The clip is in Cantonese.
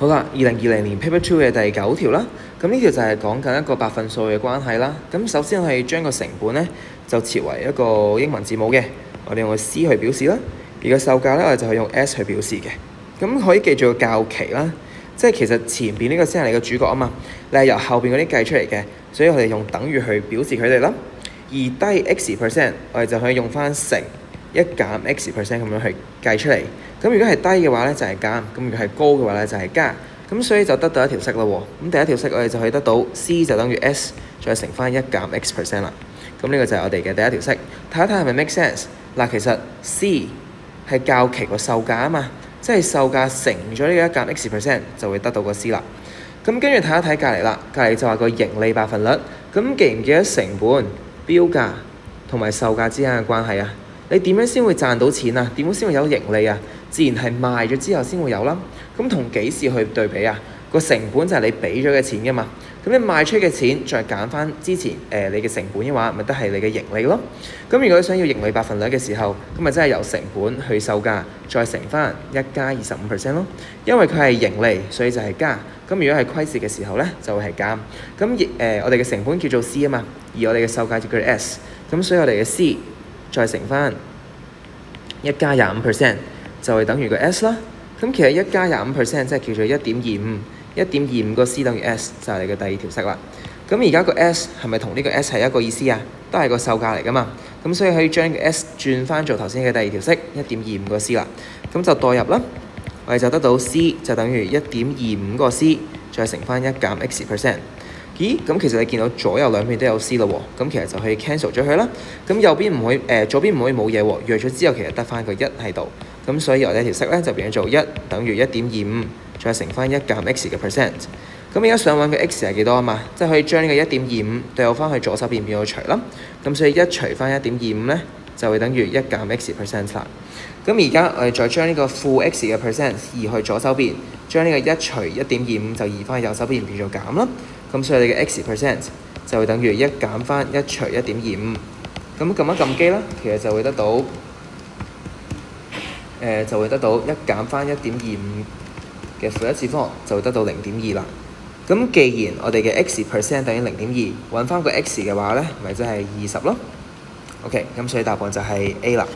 好啦，2020年 Paper 2嘅第9條啦，咁呢條就係講緊一個百分數嘅關係啦。咁首先我係將個成本咧就設為一個英文字母嘅，我哋用個 C 去表示啦。而個售價咧我哋就係用 S 去表示嘅。咁可以記住個較期啦，即係其實前邊呢個先係你嘅主角啊嘛，你係由後邊嗰啲計出嚟嘅，所以我哋用等於去表示佢哋啦。而低 X%，我哋就可以用翻乘1減 X% 咁樣去計出嚟。咁如果係低嘅話咧就係減，咁如果係高嘅話咧就係加。咁所以就得到一條式啦喎。咁第一條式我哋就可以得到 C 就等於 S 再乘翻1減 X% 啦。咁呢個就係我哋嘅第一條式。睇一睇係咪 make sense？嗱，其實 C 係較期個售價啊嘛，即係售價乘咗呢個1減 X% 就會得到個 C 啦。咁跟住睇一睇隔離啦，隔離就話個盈利百分率。咁記唔記得成本、標價同埋售價之間嘅關係啊？你點樣先會賺到錢啊？點樣先會有盈利啊？自然係賣咗之後先會有啦。咁同幾時去對比啊？個成本就係你俾咗嘅錢㗎嘛。咁你賣出嘅錢再減翻之前你嘅成本嘅話，咪得係你嘅盈利咯。咁如果你想要盈利百分率嘅時候，咁咪真係由成本去售價再乘翻1加25% 咯。因為佢係盈利，所以就係加。咁如果係虧蝕嘅時候咧，就會係減。咁我哋嘅成本叫做 C 啊嘛，而我哋嘅售價就叫做 S。咁所以我哋嘅 C 再乘翻1加25%就係等於個 S 啦。咁其實1加25%即係叫做1.25個 C 等於 S 就係你嘅第二條式啦。咁而家個 S 係咪同呢個 S 係一個意思啊？都係個售價嚟噶嘛。咁所以可以將個 S 轉翻做頭先嘅第二條式1.25個 C 啦。咁就代入啦，我哋就得到 C 就等於1.25個 C 再乘翻1減 X%。咦？咁其實你見到左右兩邊都有 C 啦喎，咁其實就可以 cancel 咗佢啦。咁右邊唔可以左邊唔可以冇嘢喎，約咗之後其實得翻個1喺度。咁所以我哋條式咧就變咗做1等於1.25再乘翻1減 X%。咁而家想揾個 X 係幾多啊嘛？即係可以將呢個1.25對應翻去左手邊變咗除啦。咁所以1除翻1.25咧就會等於1減 X% 啦。咁而家我哋再將呢個負 X 嘅 percent 移去左手邊，將呢個1除1.25就移翻去右手邊變做減啦。咁所以你嘅 X% 就會等於1減翻1除1.25。咁撳一撳機啦，其實就會得到1減翻1.25嘅負1次方，就會得到0.2啦。咁既然我哋嘅 X% 等於0.2，揾翻個 X 嘅話咧，咪即係20咯。OK，咁所以答案就係 A 啦。